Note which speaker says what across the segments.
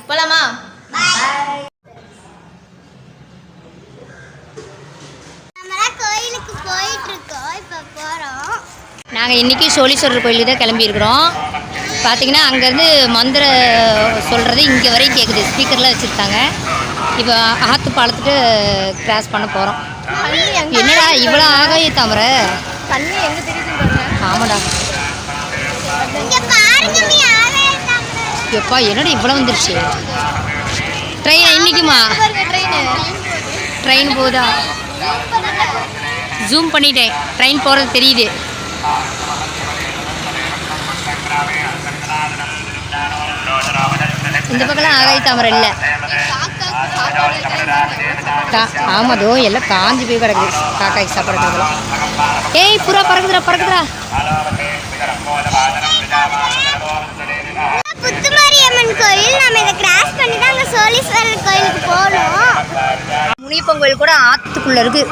Speaker 1: போலாமா?
Speaker 2: கோயிலுக்கு போயிட்டு இருக்கோம். இப்போ போறோம்.
Speaker 1: நாங்கள் இன்றைக்கி சோழீஸ்வரர் கோயிலுக்கு தான் கிளம்பியிருக்கிறோம். பார்த்தீங்கன்னா அங்கேருந்து மந்திரம் சொல்கிறது இங்கே வரையும் கேட்குது. ஸ்பீக்கர்லாம் வச்சுருக்காங்க. இப்போ ஆற்று பாலத்துக்கு கிராஸ் பண்ண போகிறோம். என்னடா இவ்வளோ ஆகாய தாமர
Speaker 2: தண்ணி எங்கே தெரியுது?
Speaker 1: ஆமாடா. எப்பா என்னடா இவ்வளோ வந்துருச்சு. ட்ரெயின் இன்னைக்குமா? ட்ரெயின் போகுதா? ஜூம் பண்ணிட்டேன். ட்ரெயின் போகிறது தெரியுது. இந்த பக்கம்லாம் ஆகாய தாமரை இல்லை. ஆமாதோ எல்லாம் காஞ்சி போய் கிடக்குது. காக்காய்க்கு சாப்பிட்றதுலாம். ஏய் புறா பறக்குதுடா பறக்குதுடா.
Speaker 2: புத்துமாரியம்மன் கோயில். நம்ம இதை கிராஸ் பண்ணி தான் அங்கே சோழீஸ்வரர் கோயிலுக்கு போகணும்.
Speaker 1: முனியப்பன் கோயில் கூட ஆற்றுக்குள்ளே இருக்குது.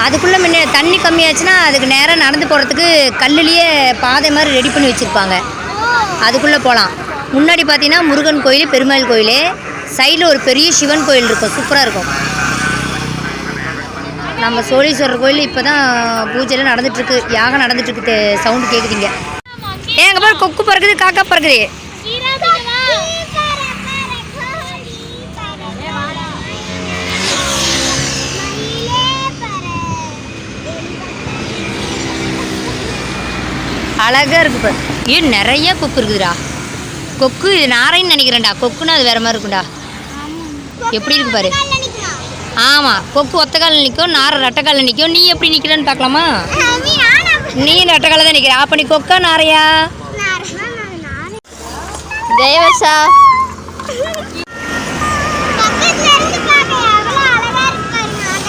Speaker 1: அதுக்குள்ளே முன்ன தண்ணி கம்மியாச்சுன்னா அதுக்கு நேராக நடந்து போகிறதுக்கு கல்லுலேயே பாதை மாதிரி ரெடி பண்ணி வச்சுருப்பாங்க. அதுக்குள்ளே போகலாம். முன்னாடி பார்த்தீங்கன்னா முருகன் கோயில், பெருமாள் கோயில், சைடில் ஒரு பெரிய சிவன் கோயில் இருக்கும். சூப்பராக இருக்கும். நம்ம சோழீஸ்வரர் கோயில் இப்போ தான் பூஜைலாம் நடந்துட்டுருக்கு. யாகம் நடந்துட்டுருக்கு. சவுண்டு கேட்குதுங்க. எங்கள் பேர் கொக்கு பறக்குது, காக்கா பறக்குது. அழகாக இருக்குப்பா. ஏன் நிறைய கொக்கு இருக்குதுடா. கொக்கு இது நாரைன்னு நினைக்கிறேன்டா. கொக்குன்னா அது வேறு மாதிரி இருக்கும்டா. எப்படி இருக்கு பாரு. ஆமாம், கொக்கு ஒத்த காலில் நிற்கும், நாரை ரெட்டைக்காலில் நிற்கும். நீ எப்படி நிற்கிறேன்னு பார்க்கலாமா? நீ ரெட்டைக்காலில் தான் நிற்கிற. அப்போ நீ கொக்கா நாரையா? தேவசா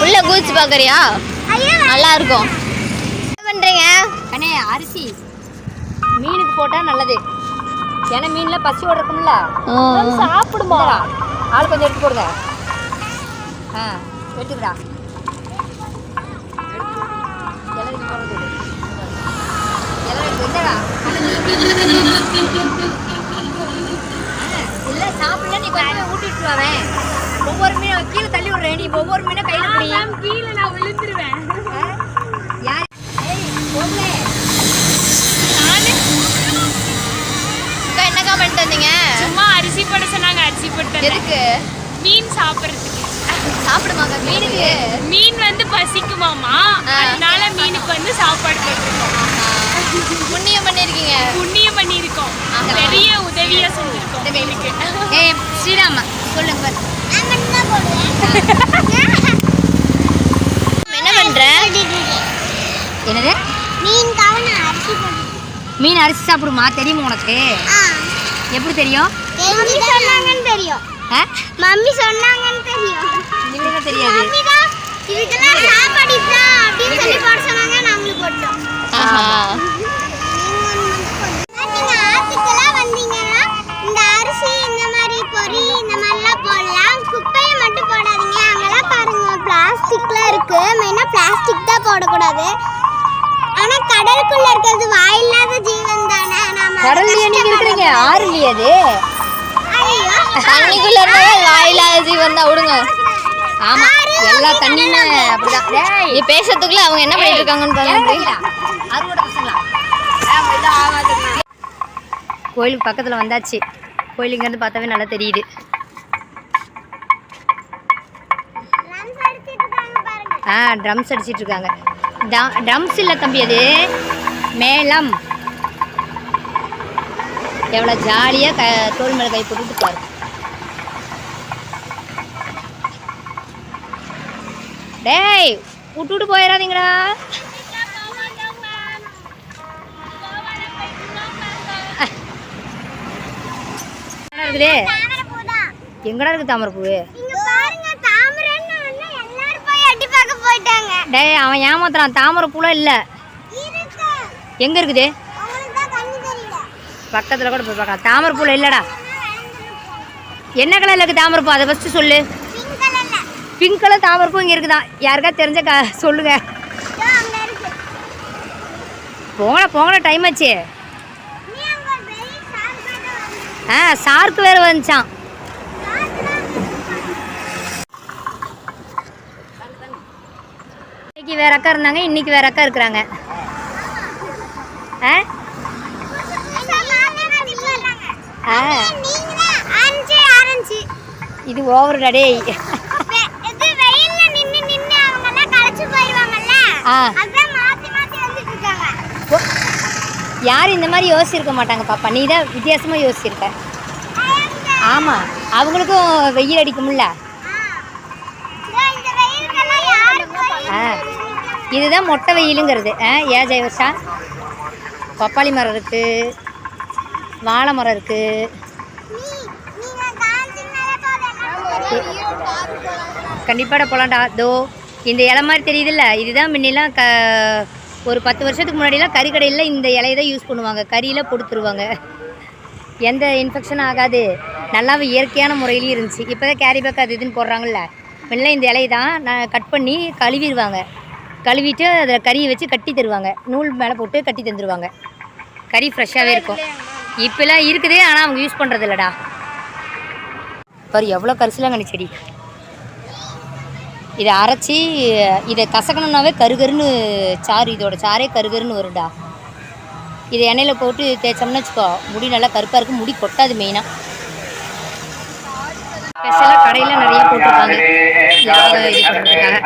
Speaker 1: உள்ள குதிச்சு பார்க்குறியா? நல்லா இருக்கும். என்ன பண்ணுறீங்க? அண்ணே அரிசி மீனுக்கு போட்டால் நல்லது. ஏன்னா மீனில் பசியோடு இருக்கும்ல. சாப்பிடுமா? ஆள் கொஞ்சம் எடுத்து போடுங்க. எடுத்துக்கடா. இல்லை சாப்பிடல. நீ கொஞ்சம் ஊட்டிட்டு வாவேன். ஒவ்வொரு மீனும் கீழே தள்ளி விடுறேன். நீ ஒவ்வொரு மீனும் கையில் பிடி. கீழே நான் விழுந்துருவேன். யார் என்னக்கா பண்ணிட்டு வந்தீங்க?
Speaker 3: சும்மா அரிசி போட சொன்னாங்க. அரிசி போட்டு
Speaker 1: எதுக்கு?
Speaker 3: மீன் சாப்பிட்றதுக்கு.
Speaker 1: சாப்பிடுமாங்க மீனுக்கு?
Speaker 3: மீன் வந்து பசிக்குமாமா, அதனால மீனுக்கு வந்து சாப்பாடு போட்டுருக்கோம்.
Speaker 1: புண்ணியம் பண்ணியிருக்கீங்க.
Speaker 3: புண்ணியம் பண்ணியிருக்கோம். பெரிய உதவியாக செஞ்சுருக்கோம் மீனுக்கு.
Speaker 1: ஏ ஸ்ரீராமா சொல்லுங்க. என்ன பண்ற? என்னது? மீன் அரிசி சாப்பிடுமா? தெரியுமா உனக்கு? எப்படி தெரியும்?
Speaker 2: தெரியும். மம்மி சொன்னாங்கன்னு தெரியும்.
Speaker 1: இவனுக்கு தெரியாது.
Speaker 2: இதுக்கெல்லாம் சாப்பாடு தான் அப்படின்னு சொல்லி போட சொன்னாங்க. நாங்களும் போட்டோம். நீங்க ஆத்துக்கெல்லாம் வந்தீங்கன்னா இந்த அரிசி இந்த மாதிரி பொரி இந்த மாதிரிலாம் போடலாம். குப்பையை மட்டும் போடாதீங்க. அங்கெல்லாம் பாருங்க பிளாஸ்டிக்லாம் இருக்கு. மெயினா பிளாஸ்டிக் தான் போடக்கூடாது. ஆனா கடலுக்குள்ள இருக்கிறது வாயில்லாத ஜீவன் தானே. நாம
Speaker 1: கடல்லையே நீங்க இருக்கீங்க. ஆறுலையே அது. தண்ணிக்குள்ள இருந்தா வாயில்லாத ஜீவன் தான். விடுங்க. ஆமா எல்லா தண்ணியுமே அப்படிதான். நீ பேசுறதுக்குள்ள அவங்க என்ன பண்ணிட்டு இருக்காங்கன்னு பாருங்க. கோயிலுக்கு பக்கத்தில் வந்தாச்சு. கோயிலுங்கேருந்து பார்த்தாவே நல்லா தெரியுது. ட்ரம்ஸ் அடிச்சிட்டு இருக்காங்க. ட்ரம்ஸ் இல்லை தம்பி, அது மேளம். எவ்வளோ ஜாலியாக தோல் மேலே கை போட்டுட்டு பாரு. டேய் விட்டுட்டு போயிடாதீங்கடா. இருக்குது எங்கடா இருக்கு தாமரைப்பூ? டேய் அவன் ஏமாத்துறான். தாமரைப்பூலாம் இல்லை. எங்கே இருக்குது? பக்கத்தில் கூட போய் பார்க்கலாம். தாமரைப்பூல இல்லைடா. என்ன கலரில் இருக்குது தாமரைப்பூ? அதை ஃபஸ்ட்டு சொல்லு. பிங்க் கலர் தாமரைப்பூ இங்கே இருக்குதான். யாருக்கா தெரிஞ்ச சொல்லுங்க. போங்கடா டைம் ஆச்சு.
Speaker 2: நீ அங்க ஒரு பெரிய ஷார்க் வந்து
Speaker 1: ஷார்க் வேறு வந்துச்சான். இன்னைக்கு வேற அக்கா இருந்தாங்க, இன்னைக்கு வேற அக்கா இருக்கிறாங்க. இது ஓவருடா டேய்.
Speaker 2: இது வெயில்ல நின்னு அவங்க எல்லாம் களைச்சு போயிடுவாங்கல்ல, அதான் மாத்தி மாத்தி வந்துட்டு இருக்காங்க.
Speaker 1: யாரும் இந்த மாதிரி யோசிச்சிருக்க மாட்டாங்க பாப்பா, நீ தான் வித்தியாசமாக யோசிச்சிருக்க. ஆமாம், அவங்களுக்கும் வெயில் அடிக்கும்ல.
Speaker 2: இந்த வெயிலுக்கெல்லாம் யாரு போய்
Speaker 1: இதுதான் மொட்டை வெயிலுங்கிறது. ஏன் ஜெயவர்ஷா? பப்பாளி மரம் இருக்குது, வாழை மரம் இருக்குது. கண்டிப்பாக போகலான்டா. தோ இந்த இலை மாதிரி தெரியுதுல்ல, இதுதான் முன்னெல்லாம் ஒரு 10 வருஷத்துக்கு முன்னாடிலாம் கறி கடையில் இந்த இலையை தான் யூஸ் பண்ணுவாங்க. கறியில் கொடுத்துருவாங்க, எந்த இன்ஃபெக்ஷனும் ஆகாது, நல்லாவே இயற்கையான முறையிலையும் இருந்துச்சு. இப்போ தான் கேரி பேக் அது இதுன்னு போடுறாங்கல்ல, முன்ன இந்த இலையை தான் நான் கட் பண்ணி கழுவிடுவாங்க. கழுவிட்டு அதில் கறியை வச்சு கட்டி தருவாங்க, நூல் மேலே போட்டு கட்டி தந்துடுவாங்க. கறி ஃப்ரெஷ்ஷாகவே இருக்கும். இப்போலாம் இருக்குது, ஆனால் அவங்க யூஸ் பண்ணுறது இல்லைடா. பாரு எவ்வளோ கரிசலாங்கண்ணி செடி. இதை அரைச்சி இதை கசக்கணுன்னாவே கருகருன்னு சாறு, இதோட சாரே கருகருன்னு வரும்டா. இதை எண்ணெயில் போட்டு தேய்ச்சோம்னு வச்சுக்கோ, முடி நல்லா கருப்பாக இருக்கும், முடி கொட்டாது. மெயினாக ஸ்பெஷலாக கடையில் நிறைய போட்டிருக்காங்க, யாரும் இது பண்ணுறதுக்காக.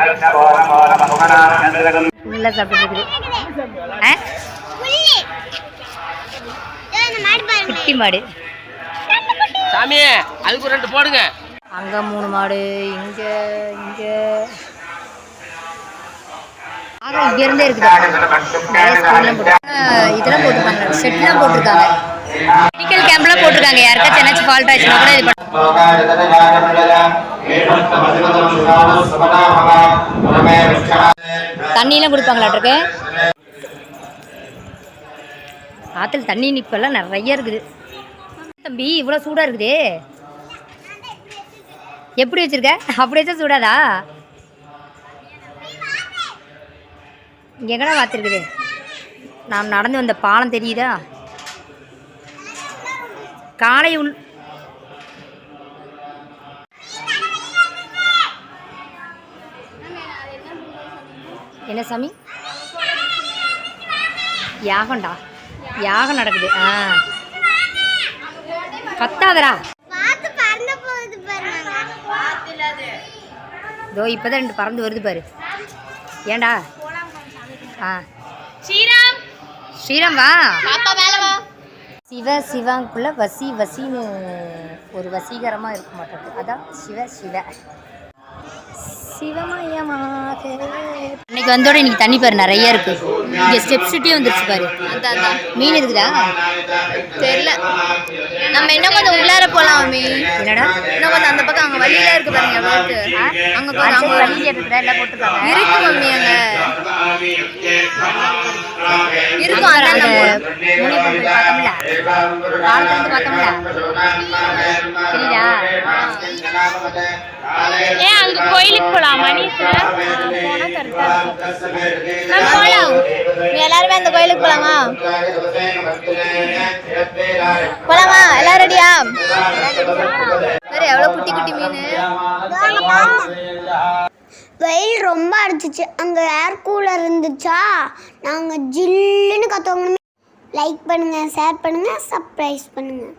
Speaker 1: நல்லா சாப்பிட்டு குட்டி மாடு.
Speaker 4: சாமி அதுக்கு 2 போடுங்க.
Speaker 1: அங்கே 3 மாடு, இங்கே இங்கேருந்தே இருக்குது. நிறைய ஸ்கூல்லாம் போட்டு இதெல்லாம் போட்டிருக்காங்க, ஷெட்லாம் போட்டிருக்காங்க, மெடிக்கல் கேம்ப்லாம் போட்டிருக்காங்க. யாருக்காச்சும் என்னாச்சும் ஃபால்ட் ஆச்சுன்னா கூட இது தண்ணியெலாம் கொடுப்பாங்களாட்ருக்கு. ஆற்றுல தண்ணி நிப்பெல்லாம் நிறைய இருக்குது. தம்பி இவ்வளோ சூடாக இருக்குதே, எப்படி வச்சுருக்க? அப்படி வச்சா சூடாதா? இங்கே எங்கடா பார்த்துருக்குது? நாம் நடந்து வந்த பாலம் தெரியுதா? காலை என்ன சாமி? யாகம்டா, யாகம் நடக்குது. பத்தாதரா இதோ இப்போதான் 2 பறந்து வருது பாரு. ஏண்டா? ஸ்ரீராம் வா. சிவாங்குள்ள வசின்னு ஒரு வசீகரமாக இருக்க மாட்டேங்குது, அதான் சிவ சிவமயமாக. இன்னைக்கு வந்தோட இன்னைக்கு தண்ணி பாரு நிறைய இருக்கு. இங்கே ஸ்டெப் சுட்டியே வந்துருச்சு பாரு. மீன் இருக்குதா?
Speaker 3: தெரியல. நம்ம என்ன கொஞ்சம் உள்ளார போலாம். மீன்
Speaker 1: என்னடா
Speaker 3: இன்னும் கொஞ்சம் அந்த பக்கம் அங்கே வழியில இருக்கு பாருங்க. எவ்வளோக்கு அங்கே போய்
Speaker 1: வழியில இருக்குதா? எல்லாம் போட்டுருக்காங்க.
Speaker 3: இருக்கு மம்மி, அங்கே இருக்கும்.
Speaker 1: அந்த முனியப்பன் பார்த்தோம்ல, காலத்துலேருந்து பார்த்தோம்ல, தெரியுதா?
Speaker 3: ஏன் அங்கே கோயிலுக்கு போகலாம் மணியத்தில் போனால் கரெக்டாக இருக்கும். போகலாம், எல்லாருமே அந்த கோயிலுக்கு போகலாமா? போகலாமா? எல்லாரும் ரெடியா? வேறு எவ்வளோ குட்டி குட்டி மீன்.
Speaker 2: வெயில் ரொம்ப அடிச்சிச்சு, அங்கே ஏர் கூலர் இருந்துச்சா, நாங்கள் ஜில்லுன்னு கற்றுவாங்க. லைக் பண்ணுங்கள், ஷேர் பண்ணுங்கள், சப்ஸ்கிரைப் பண்ணுங்கள்.